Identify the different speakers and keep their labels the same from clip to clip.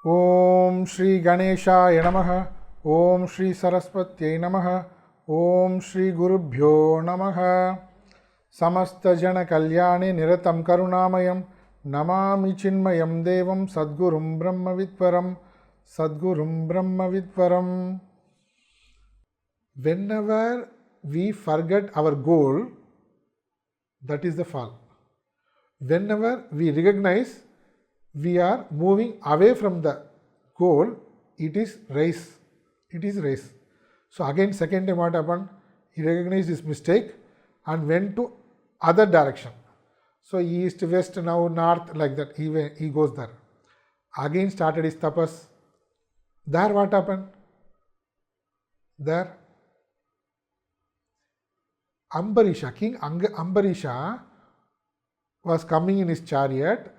Speaker 1: Om Shri Ganeshaya Namaha. Om Shri Saraswatyai Namaha. Om Shri Gurubhyo Namaha. Samasta Jana Kalyani Niratam Karunamayam Namami Chinmayam Devam Sadgurum Brahma Vidvaram Sadgurum Brahma Vidvaram. Whenever we forget our goal, that is the fall. Whenever we recognize we are moving away from the goal, it is race. It is race. So again, second time what happened? He recognized his mistake and went to other direction. So east, west, now north, like that. He goes there. Again started his tapas. There what happened? There Ambarisha, King Ambarisha was coming in his chariot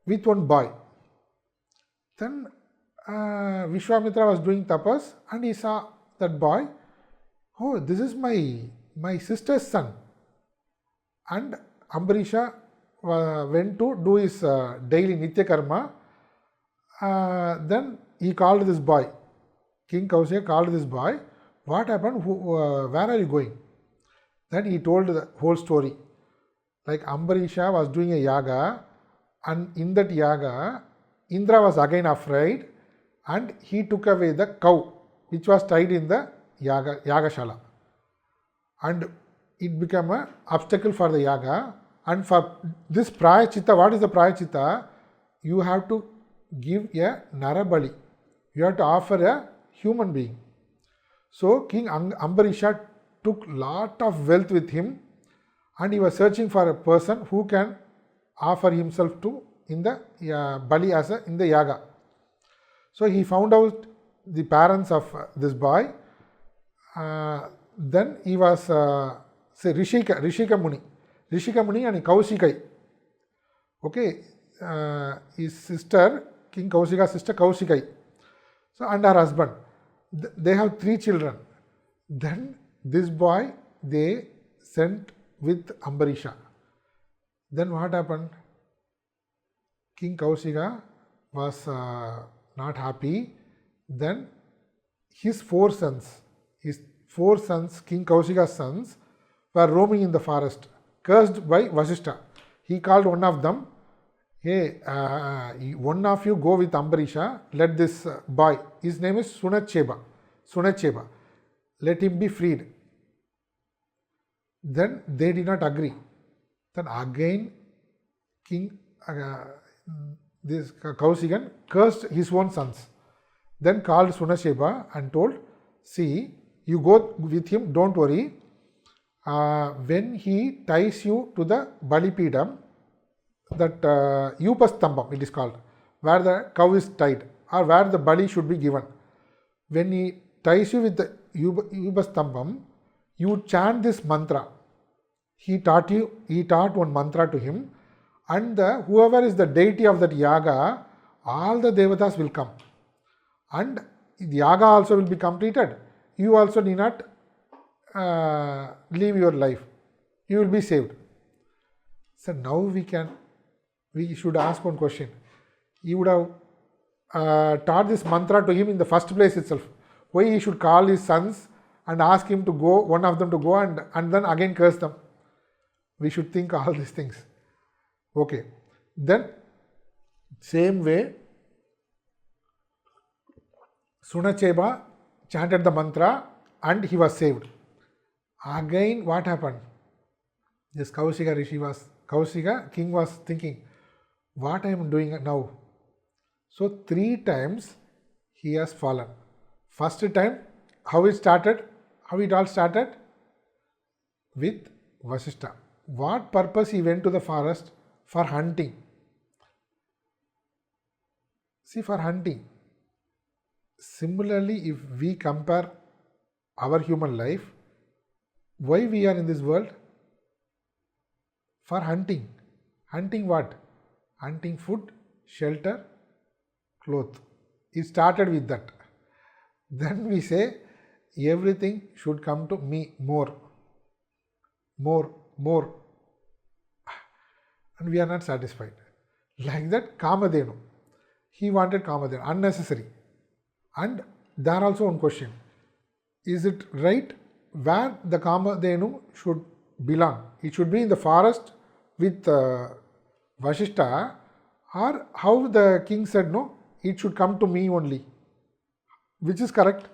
Speaker 1: with one boy. Then Vishwamitra was doing tapas and he saw that boy. Oh, this is my sister's son. And Ambarisha went to do his daily Nitya Karma. Then he called this boy. King Kaushika called this boy. What happened? Where are you going? Then he told the whole story. Like Ambarisha was doing a yaga, and in that yaga, Indra was again afraid and he took away the cow which was tied in the yagashala. And it became an obstacle for the yaga. And for this prayachitta, what is the prayachitta? You have to give a narabali. You have to offer a human being. So King Ambarisha took lot of wealth with him and he was searching for a person who can offer himself to in the Bali as in the yaga. So he found out the parents of this boy. Then he was Rishika Muni and Kaushika. Okay, his sister, King Kaushika's sister Kaushika. So and her husband. They have 3 children. Then this boy they sent with Ambarisha. Then what happened? King Kaushika was not happy. Then his 4 sons, King Kaushika's sons, were roaming in the forest, cursed by Vasishta. He called one of them, hey, one of you go with Ambarisha, let this boy, his name is Sunacheba, let him be freed. Then they did not agree. Then again King this Kausikan cursed his own sons. Then called Sunacheba and told, see, you go with him, don't worry. When he ties you to the Balipidam, that Upastambam it is called, where the cow is tied or where the Bali should be given. When he ties you with the Upastambam, you chant this mantra. He taught one mantra to him, and whoever is the deity of that yaga, all the devatas will come. And the yaga also will be completed. You also need not leave your life. You will be saved. So now we should ask one question. He would have taught this mantra to him in the first place itself. Why he should call his sons and ask him to go, one of them to go and then again curse them? We should think all these things. Okay. Then same way Sunacheba chanted the mantra and he was saved. Again what happened? This Kaushika king was thinking, what I am doing now? So 3 times he has fallen. First time, how it all started? With Vasishta. What purpose he went to the forest? For hunting. See, for hunting. Similarly, if we compare our human life, why we are in this world? For hunting. Hunting what? Hunting food, shelter, cloth. It started with that. Then we say, everything should come to me more. And we are not satisfied. Like that, Kamadhenu. He wanted Kamadhenu, unnecessary. And there also one question. Is it right where the Kamadhenu should belong? It should be in the forest with Vashishta, or how the king said no, it should come to me only. Which is correct?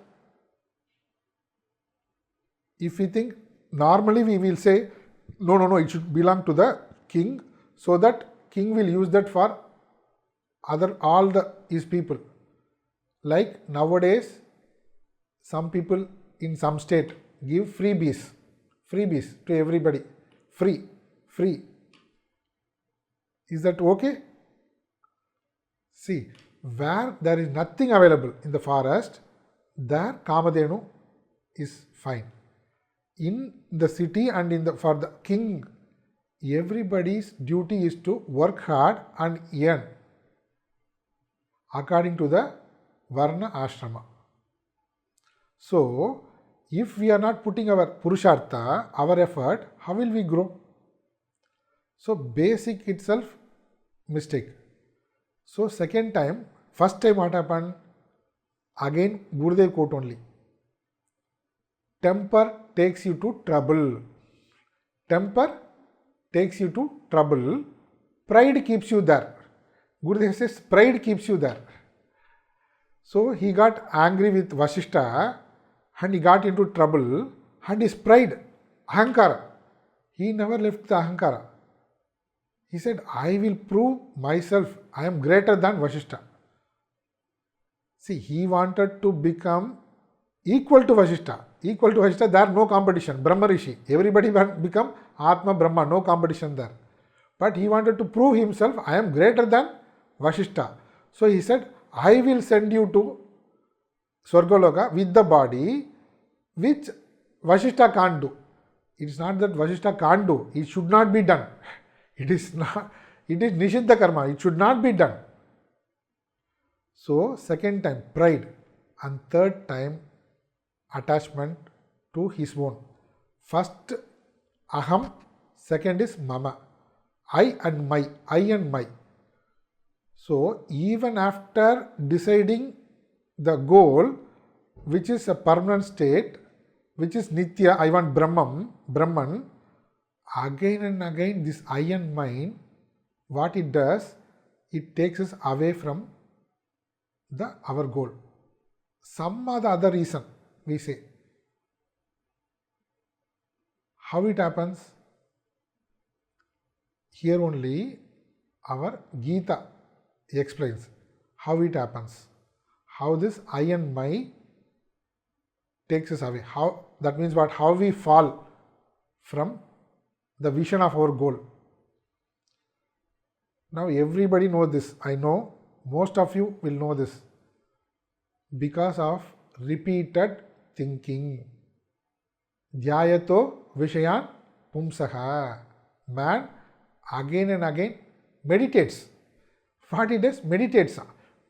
Speaker 1: If we think, normally we will say, no, it should belong to the king, so that king will use that for all his people. Like nowadays, some people in some state give freebies to everybody. Free. Is that okay? See, where there is nothing available in the forest, there Kamadhenu is fine. In the city and for the king, everybody's duty is to work hard and earn according to the Varna Ashrama. So, if we are not putting our Purushartha, our effort, how will we grow? So, basic itself mistake. So, second time, first time what happened? Again, Gurudev quote only. Temper takes you to trouble. Temper takes you to trouble. Pride keeps you there. Gurudev says pride keeps you there. So he got angry with Vashishta and he got into trouble, and his pride, Ahankara, he never left the Ahankara. He said, I will prove myself, I am greater than Vashishta. See, he wanted to become equal to Vashishta. Equal to Vashishta, there no competition. Brahma Rishi. Everybody will become Atma Brahma, no competition there. But he wanted to prove himself, I am greater than Vashishta. So he said, I will send you to Swargaloka with the body which Vashishta can't do. It is not that Vashishta can't do. It should not be done. It is Nishiddha Karma. It should not be done. So, second time, pride. And third time, attachment to his own. First, Aham. Second is Mama. I and my. So, even after deciding the goal, which is a permanent state, which is Nitya, I want Brahman, again and again this I and mine, what it does, it takes us away from our goal. Some other reason, we say. How it happens? Here only our Gita explains how it happens. How this I and my takes us away. That means what? How we fall from the vision of our goal. Now everybody knows this. I know most of you will know this. Because of repeated thinking. Dhyayato Vishayan Pumsaha. Man again and again meditates. What it does? Meditates.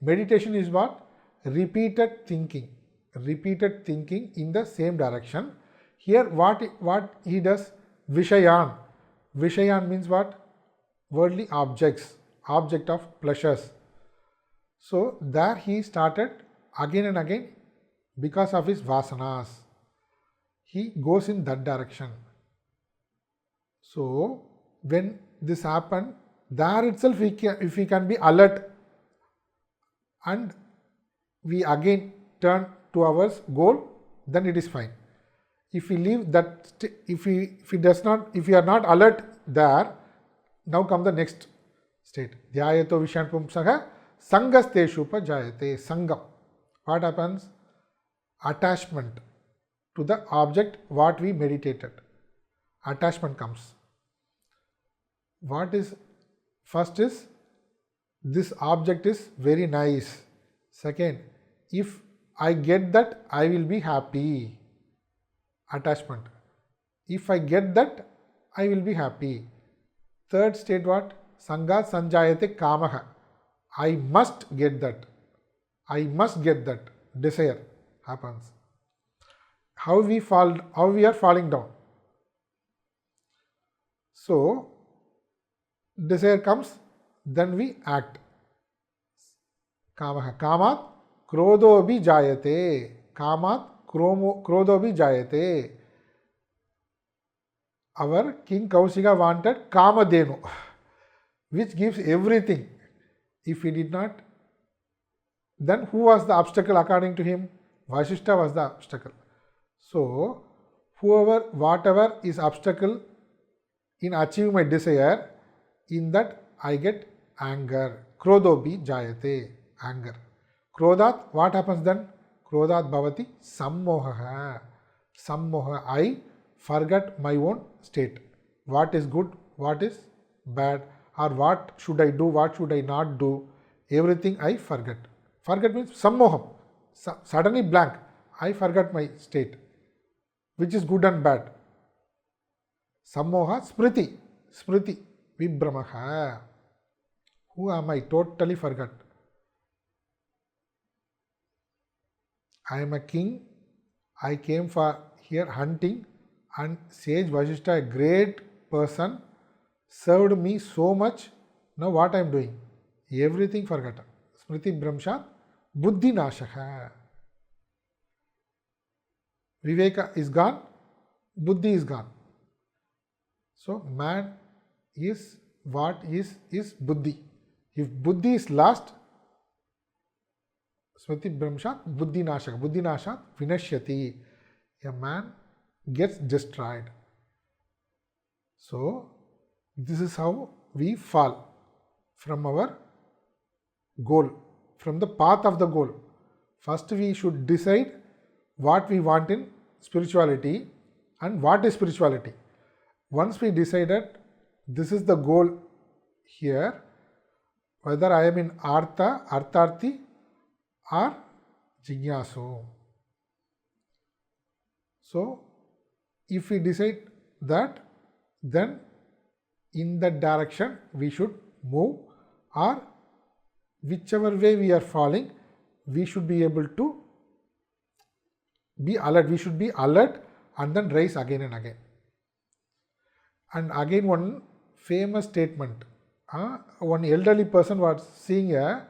Speaker 1: Meditation is what? Repeated thinking. Repeated thinking in the same direction. Here what he does? Vishayan. Vishayan means what? Worldly objects. Object of pleasures. So there he started again and again because of his vasanas. He goes in that direction. So when this happened, there itself if we can be alert and we again turn to our goal, then it is fine. If we leave that, if we are not alert there, now come the next state. Dhyayato Vishayan Pumsaha Sangasteshupa Jayate. Sangam. What happens? Attachment to the object what we meditated. Attachment comes. What is first is this object is very nice. Second, if I get that, I will be happy. Attachment. If I get that, I will be happy. Third state what? Sangha Sanjayate Kamaha. I must get that. I must get that. Desire happens. How we are falling down. So, desire comes, then we act. Kamaha. Kamat krodobhi jayate. Kamat krodobhi jayate. Our King Kaushika wanted Kamadhenu, which gives everything. If he did not, then who was the obstacle according to him? Vasishtha was the obstacle. So, whatever is obstacle in achieving my desire, in that I get anger. Krodobhi jayate, anger. Krodhat, what happens then? Krodhat bhavati sammoha. Sammoha, I forget my own state. What is good, what is bad, or what should I do, what should I not do, everything I forget. Forget means sammoham, suddenly blank. I forgot my state, which is good and bad. Sammoha smriti, vibhramaha. Who am I? Totally forgot. I am a king. I came for here hunting, and Sage Vasishtha, a great person, served me so much. Now what I am doing? Everything forgotten. Smriti Brahmshat, Buddhi Nashaka. Viveka is gone, Buddhi is gone. So man is what is Buddhi. If Buddhi is lost, Smriti Brahmshat, Buddhi Nashaka. Buddhi Nashat, Vinashyati. A man gets destroyed. So this is how we fall from our goal, from the path of the goal. First we should decide what we want in spirituality and what is spirituality. Once we decided this is the goal here, whether I am in Artha, Artharthi or Jignasu. So if we decide that, then in that direction we should move, or whichever way we are falling, we should be able to be alert. We should be alert and then rise again and again. And again one famous statement. One elderly person was seeing a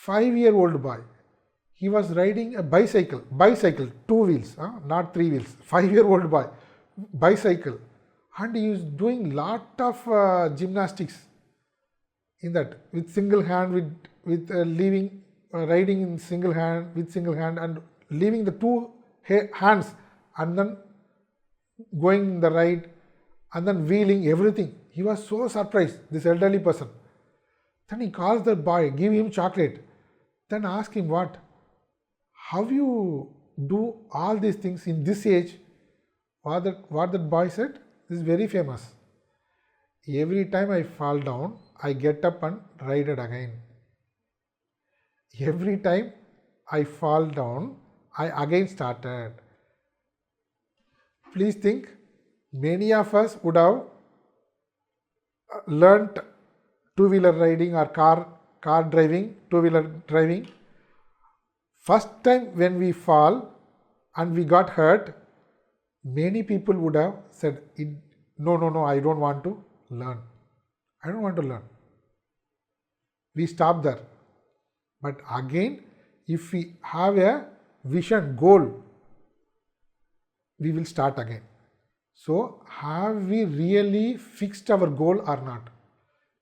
Speaker 1: 5-year-old boy. He was riding a bicycle, 2 wheels, not 3 wheels, 5-year-old boy, bicycle. And he is doing lot of gymnastics in that, with single hand, with leaving, riding in single hand, with single hand, and leaving the 2 hands, and then going in the ride, and then wheeling, everything. He was so surprised, this elderly person. Then he calls the boy, give him chocolate. Then ask him, how you do all these things in this age? What that boy said is very famous. Every time I fall down, I get up and ride it again. Every time I fall down, I again started. Please think, many of us would have learnt two-wheeler riding or car driving, two-wheeler driving. First time when we fall and we got hurt, many people would have said, no, I don't want to learn. I don't want to learn. We stop there. But again, if we have a vision, goal, we will start again. So, have we really fixed our goal or not?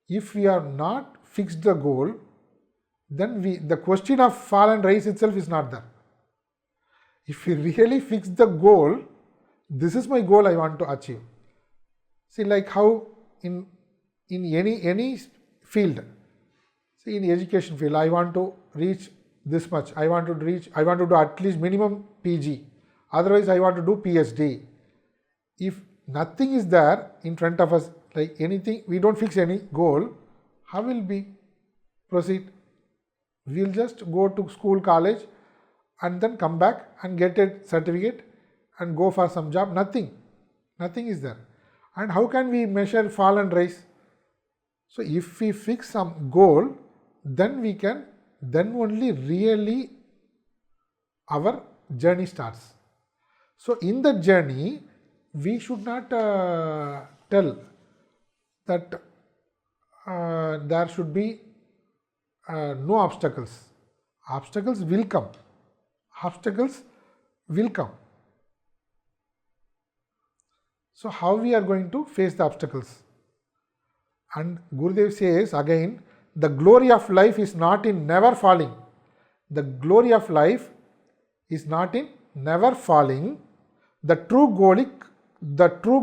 Speaker 1: If we are not fixed the goal, then the question of fall and rise itself is not there. If we really fix the goal, this is my goal I want to achieve. See, like how in any field, see, in education field, I want to reach this much. I want to do at least minimum PG. Otherwise, I want to do PhD. If nothing is there in front of us, like anything, we don't fix any goal, how will we proceed? We will just go to school, college, and then come back and get a certificate and go for some job. Nothing is there. And how can we measure fall and rise? So if we fix some goal, then only really our journey starts. So in that journey, we should not tell that there should be no obstacles. Obstacles will come. Obstacles will come. So how we are going to face the obstacles? And Gurudev says again, the glory of life is not in never falling. The glory of life is not in never falling. The true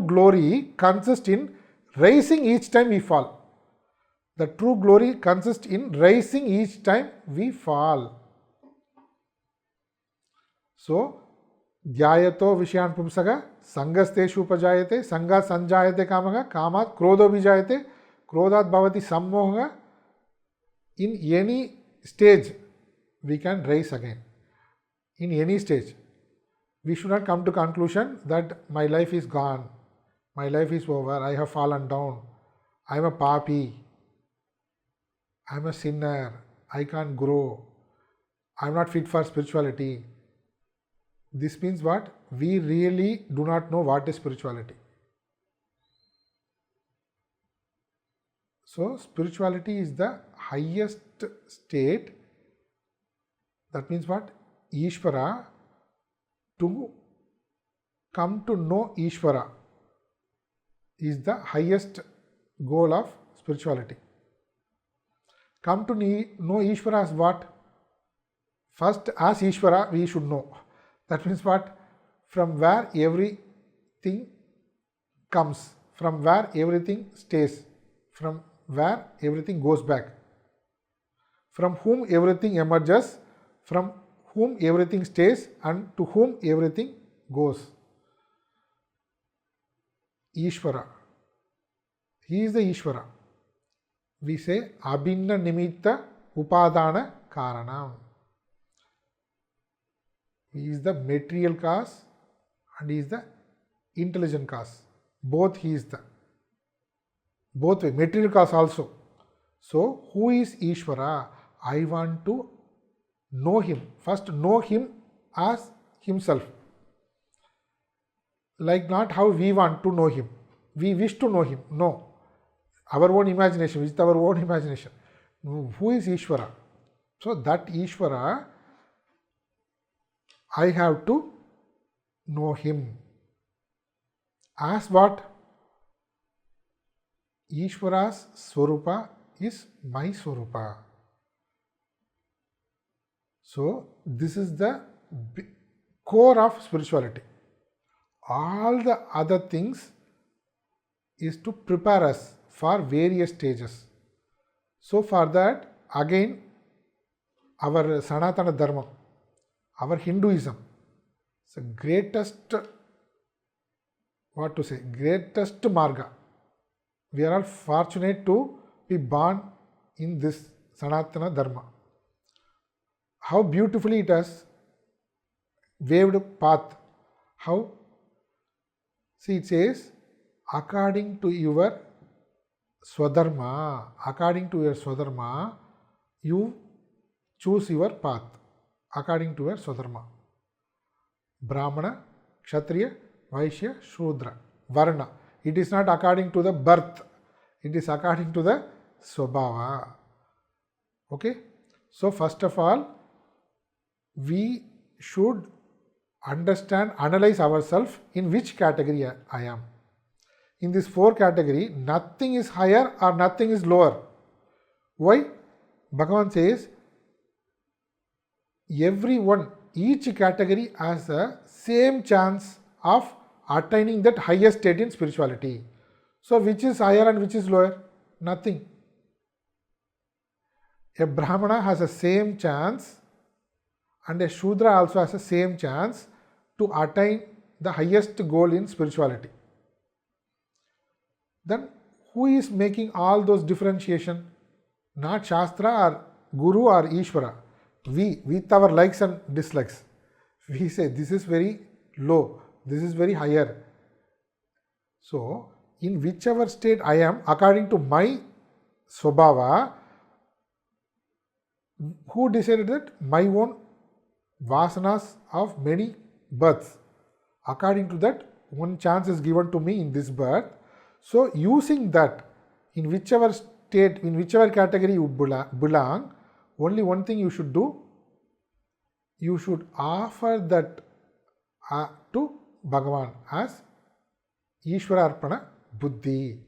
Speaker 1: glory consists in rising each time we fall. The true glory consists in rising each time we fall. So, dhyayato vishyan pumsaga sangasteshu upajayate sanga sanjayate kamaga kamat krodho vijayate krodhat bhavati sammoha. In any stage we can rise again. In any stage. We should not come to conclusion that my life is gone, my life is over, I have fallen down, I am a papi, I am a sinner, I can't grow, I am not fit for spirituality. This means what? We really do not know what is spirituality. So, spirituality is the highest state. That means what? Ishvara. To come to know Ishvara is the highest goal of spirituality. Come to know Ishvara as what? First, as Ishvara, we should know. That means what? From where everything comes, from where everything stays, from where everything goes back, from whom everything emerges, from whom everything stays, and to whom everything goes. Ishvara. He is the Ishvara. We say abhinna nimitta upadana karanam. He is the material cause and he is the intelligent cause. Both he is the. Both way, material cause also. So, who is Ishvara? I want to know him. First, know him as himself. Like not how we want to know him. We wish to know him. No. Our own imagination, with our own imagination. Who is Ishvara? So, that Ishvara, I have to know him. As what? Ishvara's Swarupa is my Swarupa. So, this is the core of spirituality. All the other things is to prepare us for various stages. So, for that, again, our Sanatana Dharma, our Hinduism, it's the greatest, greatest marga. We are all fortunate to be born in this Sanatana Dharma. How beautifully it has waved path. How? See, it says, according to your Swadharma, you choose your path. According to your Swadharma. Brahmana, Kshatriya, Vaishya, Shudra, Varna. It is not according to the birth. It is according to the Swabhava. Okay? So, first of all, we should understand, analyze ourselves in which category I am. In this 4 category, nothing is higher or nothing is lower. Why? Bhagavan says, everyone, each category has the same chance of attaining that highest state in spirituality. So, which is higher and which is lower? Nothing. A Brahmana has the same chance and a Shudra also has the same chance to attain the highest goal in spirituality. Then who is making all those differentiation? Not Shastra or Guru or Ishvara. We, with our likes and dislikes, we say this is very low, this is very higher. So, in whichever state I am, according to my Swabhava, who decided that? My own vasanas of many births. According to that, one chance is given to me in this birth. So, using that, in whichever state, in whichever category you belong, only one thing you should do, you should offer that to Bhagavan as Ishvara Arpana Buddhi.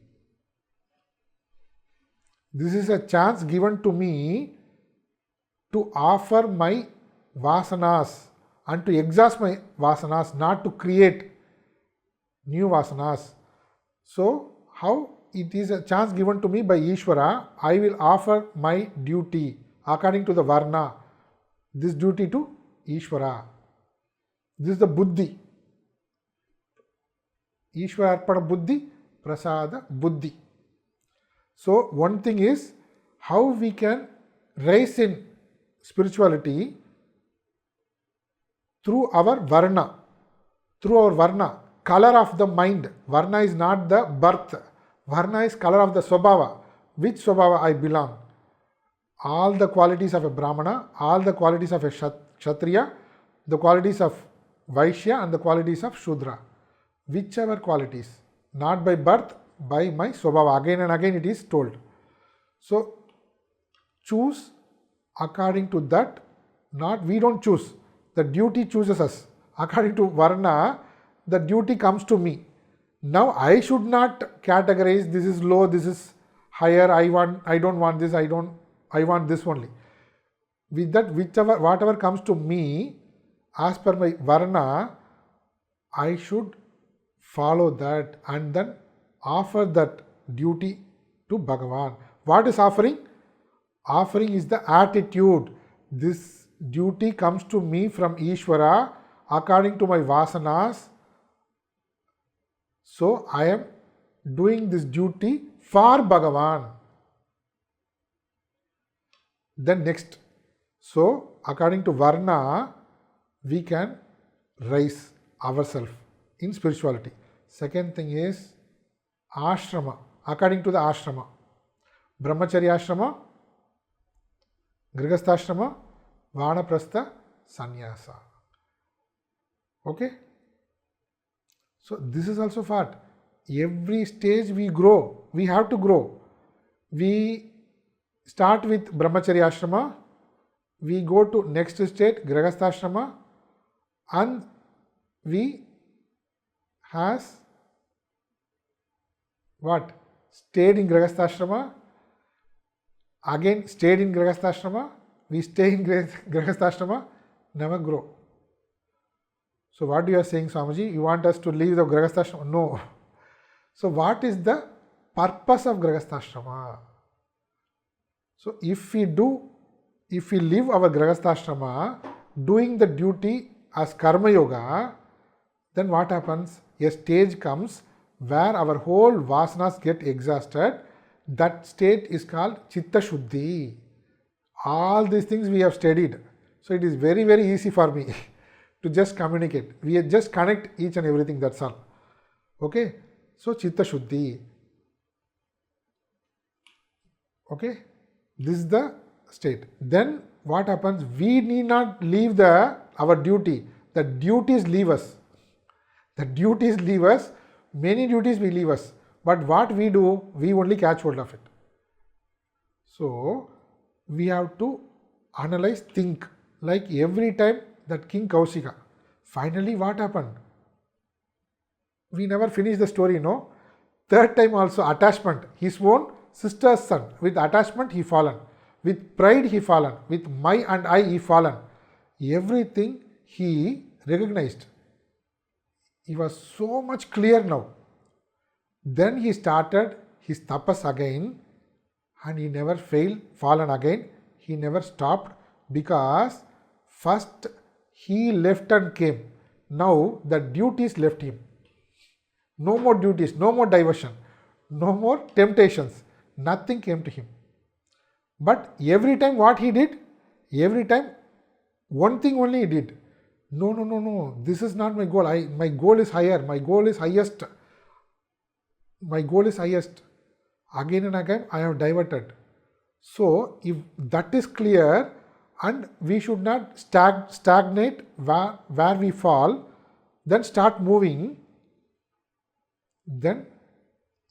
Speaker 1: This is a chance given to me to offer my vasanas and to exhaust my vasanas, not to create new vasanas. So, how it is a chance given to me by Ishvara, I will offer my duty according to the Varna, this duty to Ishvara. This is the Buddhi. Ishvara Arpana Buddhi, Prasada Buddhi. So, one thing is how we can rise in spirituality through our Varna, color of the mind. Varna is not the birth. Varna is color of the Swabhava. Which Swabhava I belong? All the qualities of a Brahmana, all the qualities of a Kshatriya, the qualities of Vaishya and the qualities of Shudra. Whichever qualities, not by birth, by my Swabhava. Again and again it is told. So, choose according to that, not we don't choose. The duty chooses us. According to Varna, the duty comes to me. Now I should not categorize this is low, this is higher, I don't want this, I want this only. With that, whatever comes to me, as per my Varna, I should follow that and then offer that duty to Bhagavan. What is offering? Offering is the attitude. This duty comes to me from Ishvara according to my vasanas. So, I am doing this duty for Bhagavan. Then next, so according to Varna, we can rise ourselves in spirituality. Second thing is ashrama, according to the ashrama. Brahmacharya ashrama, Grihastha Vanaprastha, Sannyasa. Okay? So this is also what? Every stage we grow, we have to grow. We start with Brahmacharya ashrama, we go to next state, Grihastha ashrama, and we has what? Stayed in Grihastha ashrama, again stayed in Grihastha ashrama, we stay in Grihastha ashrama, never grow. So what you are saying, Swamiji? You want us to leave the Grihastha ashrama? No. So what is the purpose of Grihastha ashrama? So if we live our Grihastha ashrama doing the duty as Karma Yoga, then what happens? A stage comes where our whole vasanas get exhausted. That state is called Chitta Shuddhi. All these things we have studied. So it is very, very easy for me to just communicate. We just connect each and everything, that's all. Okay? So Chitta Shuddhi. Okay? This is the state. Then what happens? We need not leave our duty. The duties leave us. The duties leave us. Many duties will leave us. But what we do, we only catch hold of it. So we have to analyze, think. Like every time that King Kaushika, finally what happened? We never finished the story, no? Third time also attachment. His own sister's son. With attachment he fallen. With pride he fallen. With my and I he fallen. Everything he recognized. He was so much clear now. Then he started his tapas again and he never fallen again. He never stopped because first he left and came. Now the duties left him. No more duties, no more diversion, no more temptations. Nothing came to him. But every time what he did? Every time one thing only he did. No. This is not my goal. My goal is higher. My goal is highest. My goal is highest. Again and again I have diverted. So if that is clear and we should not stagnate where we fall, then start moving, then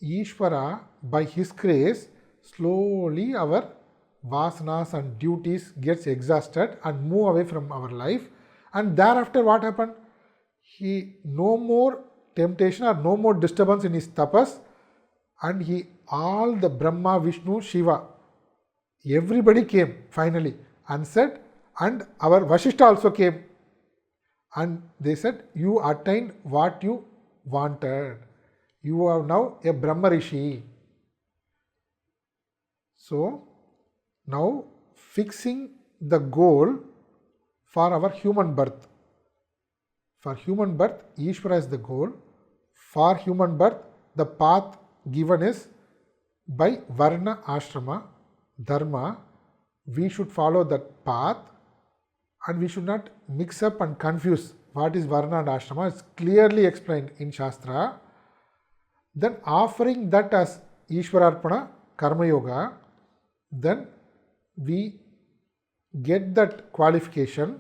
Speaker 1: Ishvara by his grace slowly our vasanas and duties gets exhausted and move away from our life. And thereafter what happened? He no more temptation or no more disturbance in his tapas, and he all the Brahma, Vishnu, Shiva, everybody came finally and said, and our Vashishta also came, and they said, you attained what you wanted. You are now a Brahma Rishi. So now fixing the goal for our human birth. For human birth, Ishvara is the goal. For human birth, the path given is by Varna, Ashrama, Dharma. We should follow that path, and we should not mix up and confuse what is Varna and Ashrama. It's clearly explained in Shastra. Then offering that as Ishwararpana, Karma Yoga, then we get that qualification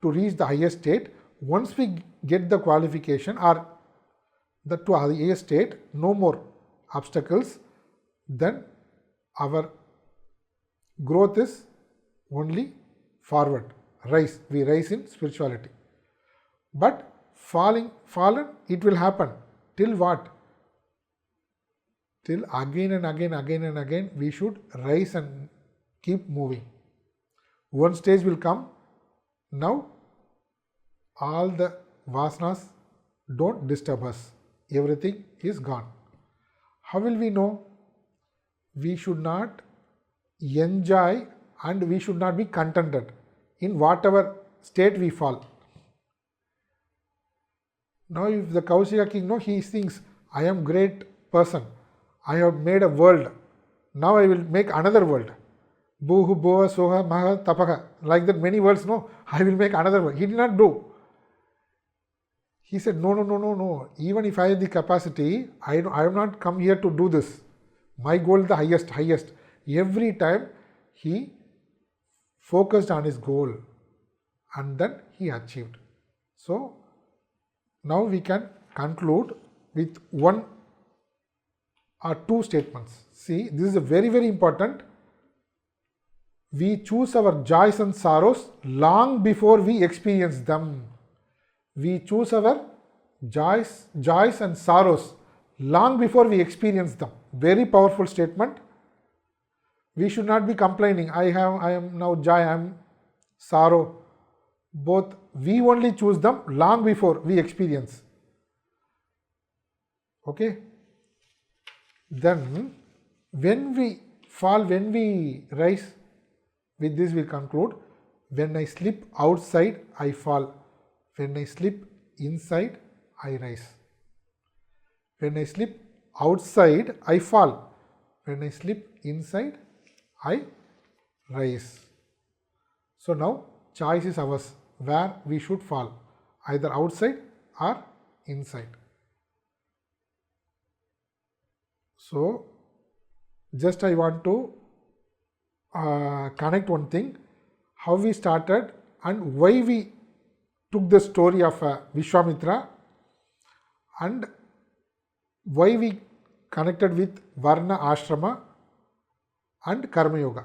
Speaker 1: to reach the highest state. Once we get the qualification or the to highest state, no more obstacles, then our growth is only forward, rise. We rise in spirituality. But fallen, it will happen. Till what? Till again and again, we should rise and keep moving. One stage will come. Now, all the vasanas don't disturb us. Everything is gone. How will we know? We should not enjoy and we should not be contented in whatever state we fall. Now, if the Kaushika king, he thinks, I am great person. I have made a world. Now I will make another world. Bhuhu, Boha, Soha, Maha, Tapaka. Like that many worlds, I will make another world. He did not do. He said, no. Even if I have the capacity, I have not come here to do this. My goal is the highest. Every time he focused on his goal and then he achieved. So, now we can conclude with one or two statements. See, this is a very, very important. We choose our joys and sorrows long before we experience them. We choose our joys and sorrows long before we experience them. Very powerful statement. We should not be complaining. I am now joy, I am sorrow. Both, we only choose them long before we experience. Okay? Then, when we fall, when we rise, with this we conclude. When I slip outside, I fall. When I slip inside, I rise. When I slip outside, I fall. When I slip inside, I rise. So now, choice is ours, where we should fall, either outside or inside. So, just I want to connect one thing, how we started and why we took the story of Vishwamitra and why we connected with Varna Ashrama and Karma Yoga.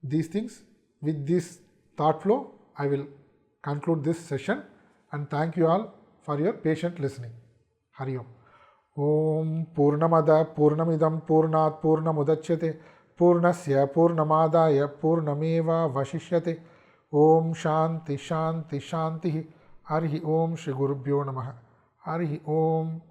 Speaker 1: These things, with this thought flow, I will conclude this session and thank you all for your patient listening. Hari Om. Om Purnamada Purnamidam Purnat Purnamudachyate Purnasya Purnamadaya Purnameva Vashishyate. Om Shanti Shanti Shanti. Hari Om Shri Gurubhyo Namaha. Hari Om.